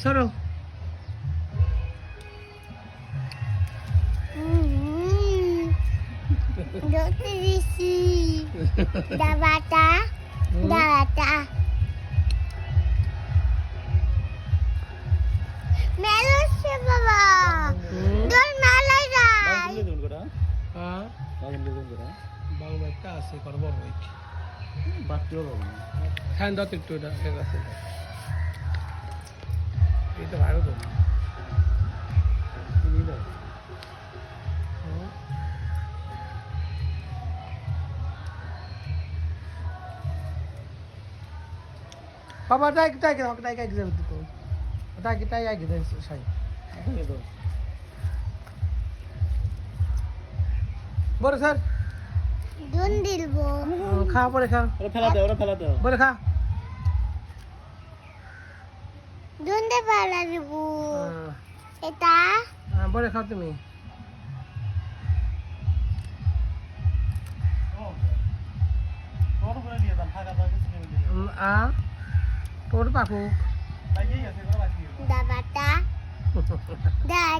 সরো Dabata. Melo se baba. Dol malai dai. হ্যাঁ বাংলা একটা আছে করব রইছি হ্যাঁ দাও একটু এটা ঠিক আছে এটা ভালো তো বাবা তাই তাই তাই তাই গিয়ে দিত তাই তাই আগে দেন সাই বড় স্যার Dun dilbo. খা পরে খা বলে খা Dun de pala dilbo. Eta. বলে খাও তুমি তোর পাকু Dabata. Da.